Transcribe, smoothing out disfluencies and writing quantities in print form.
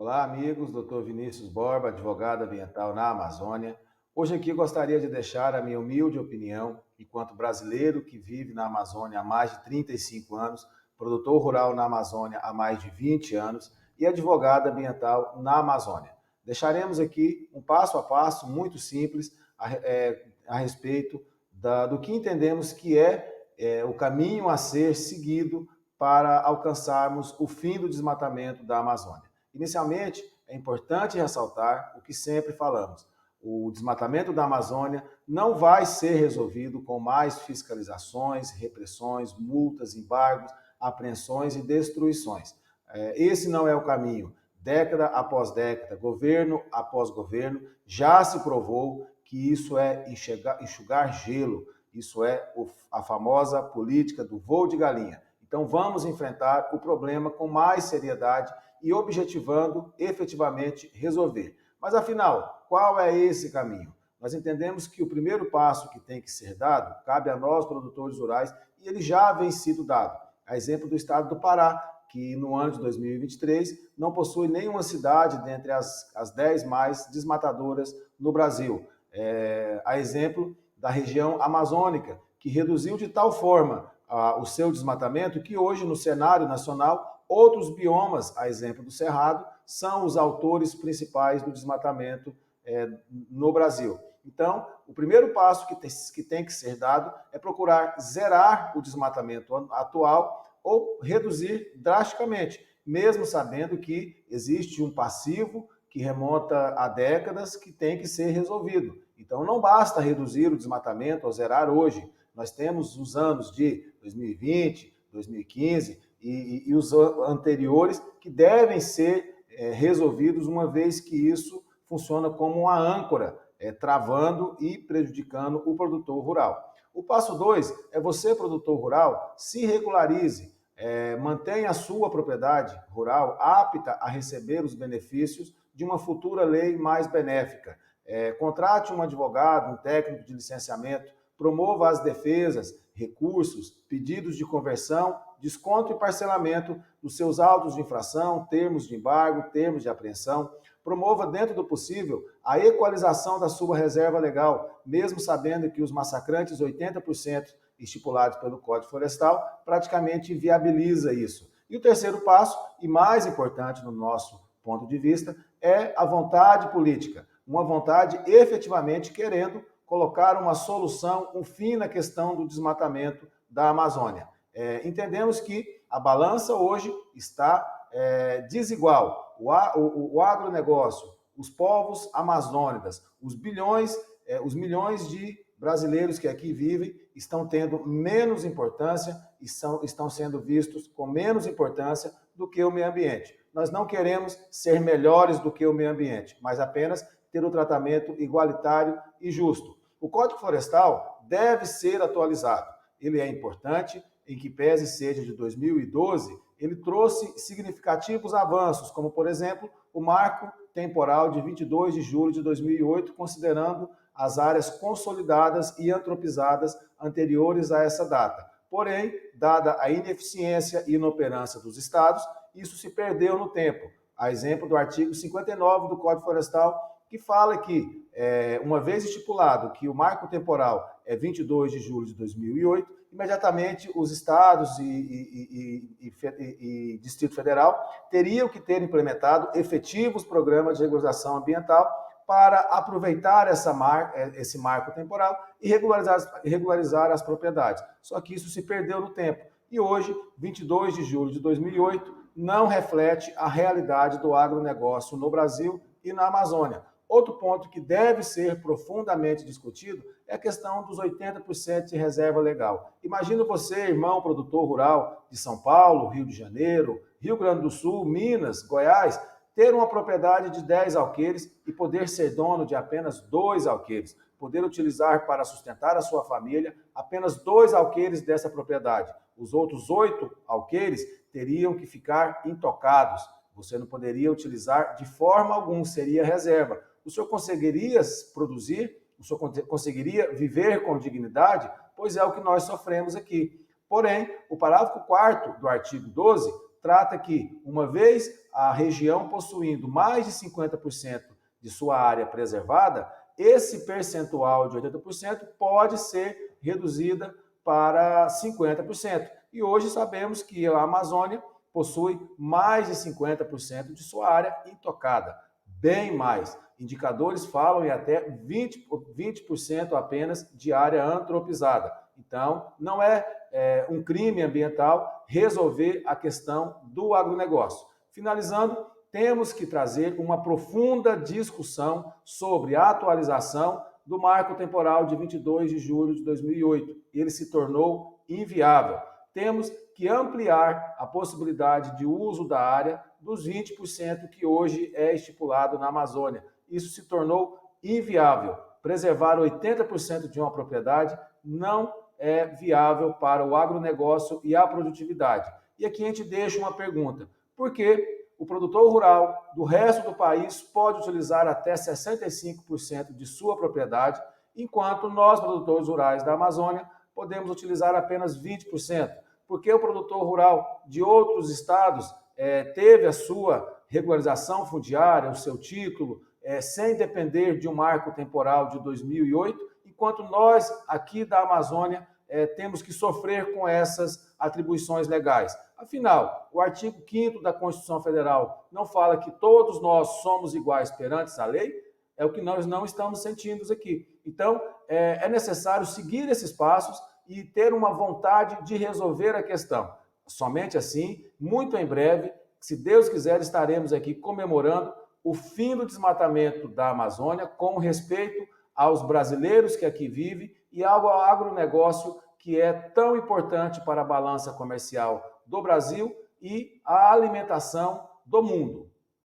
Olá, amigos. Dr. Vinícius Borba, advogado ambiental na Amazônia. Hoje aqui gostaria de deixar a minha humilde opinião, enquanto brasileiro que vive na Amazônia há mais de 35 anos, produtor rural na Amazônia há mais de 20 anos e advogado ambiental na Amazônia. Deixaremos aqui um passo a passo muito simples a respeito do que entendemos que é o caminho a ser seguido para alcançarmos o fim do desmatamento da Amazônia. Inicialmente, é importante ressaltar o que sempre falamos. O desmatamento da Amazônia não vai ser resolvido com mais fiscalizações, repressões, multas, embargos, apreensões e destruições. Esse não é o caminho. Década após década, governo após governo, já se provou que isso é enxugar gelo, isso é a famosa política do voo de galinha. Então vamos enfrentar o problema com mais seriedade e objetivando efetivamente resolver. Mas afinal, qual é esse caminho? Nós entendemos que o primeiro passo que tem que ser dado cabe a nós, produtores rurais, e ele já vem sido dado. A exemplo do estado do Pará, que no ano de 2023 não possui nenhuma cidade dentre as 10 mais desmatadoras no Brasil. A exemplo da região amazônica, que reduziu de tal forma o seu desmatamento que hoje no cenário nacional outros biomas, a exemplo do Cerrado, são os autores principais do desmatamento no Brasil. Então, o primeiro passo que tem que ser dado é procurar zerar o desmatamento atual ou reduzir drasticamente, mesmo sabendo que existe um passivo que remonta a décadas que tem que ser resolvido. Então, não basta reduzir o desmatamento ou zerar hoje. Nós temos os anos de 2020, 2015 e os anteriores que devem ser resolvidos, uma vez que isso funciona como uma âncora, travando e prejudicando o produtor rural. O passo 2 é você, produtor rural, se regularize, mantenha a sua propriedade rural apta a receber os benefícios de uma futura lei mais benéfica. Contrate um advogado, um técnico de licenciamento, promova as defesas, recursos, pedidos de conversão, desconto e parcelamento dos seus autos de infração, termos de embargo, termos de apreensão. Promova, dentro do possível, a equalização da sua reserva legal, mesmo sabendo que os massacrantes 80% estipulados pelo Código Florestal praticamente viabiliza isso. E o terceiro passo, e mais importante no nosso ponto de vista, é a vontade política. Uma vontade efetivamente querendo colocar uma solução, um fim na questão do desmatamento da Amazônia. Entendemos que a balança hoje está desigual. O agronegócio, os povos amazônicos, os milhões de brasileiros que aqui vivem estão tendo menos importância e estão sendo vistos com menos importância do que o meio ambiente. Nós não queremos ser melhores do que o meio ambiente, mas apenas ter um tratamento igualitário e justo. O Código Florestal deve ser atualizado. Ele é importante, em que pese seja de 2012, ele trouxe significativos avanços, como, por exemplo, o marco temporal de 22 de julho de 2008, considerando as áreas consolidadas e antropizadas anteriores a essa data. Porém, dada a ineficiência e inoperância dos estados, isso se perdeu no tempo. A exemplo do artigo 59 do Código Florestal, que fala que, uma vez estipulado que o marco temporal é 22 de julho de 2008, imediatamente os estados e Distrito Federal teriam que ter implementado efetivos programas de regularização ambiental para aproveitar esse marco temporal e regularizar as propriedades. Só que isso se perdeu no tempo. E hoje, 22 de julho de 2008, não reflete a realidade do agronegócio no Brasil e na Amazônia. Outro ponto que deve ser profundamente discutido é a questão dos 80% de reserva legal. Imagina você, irmão produtor rural de São Paulo, Rio de Janeiro, Rio Grande do Sul, Minas, Goiás, ter uma propriedade de 10 alqueires e poder ser dono de apenas 2 alqueires, poder utilizar para sustentar a sua família apenas 2 alqueires dessa propriedade. Os outros 8 alqueires teriam que ficar intocados. Você não poderia utilizar de forma alguma, seria reserva. O senhor conseguiria produzir? O senhor conseguiria viver com dignidade? Pois é o que nós sofremos aqui. Porém, o parágrafo 4º do artigo 12 trata que, uma vez a região possuindo mais de 50% de sua área preservada, esse percentual de 80% pode ser reduzida para 50%. E hoje sabemos que a Amazônia possui mais de 50% de sua área intocada, bem mais. Indicadores falam em até 20% apenas de área antropizada. Então, não é um crime ambiental resolver a questão do agronegócio. Finalizando, temos que trazer uma profunda discussão sobre a atualização do marco temporal de 22 de julho de 2008. Ele se tornou inviável. Temos que ampliar a possibilidade de uso da área dos 20% que hoje é estipulado na Amazônia. Isso se tornou inviável. Preservar 80% de uma propriedade não é viável para o agronegócio e a produtividade. E aqui a gente deixa uma pergunta. Por que o produtor rural do resto do país pode utilizar até 65% de sua propriedade, enquanto nós, produtores rurais da Amazônia, podemos utilizar apenas 20%? Porque o produtor rural de outros estados teve a sua regularização fundiária, o seu título, sem depender de um marco temporal de 2008, enquanto nós, aqui da Amazônia, temos que sofrer com essas atribuições legais. Afinal, o artigo 5º da Constituição Federal não fala que todos nós somos iguais perante a lei? É o que nós não estamos sentindo aqui. Então, é necessário seguir esses passos e ter uma vontade de resolver a questão. Somente assim, muito em breve, se Deus quiser, estaremos aqui comemorando o fim do desmatamento da Amazônia com respeito aos brasileiros que aqui vivem e ao agronegócio que é tão importante para a balança comercial do Brasil e a alimentação do mundo.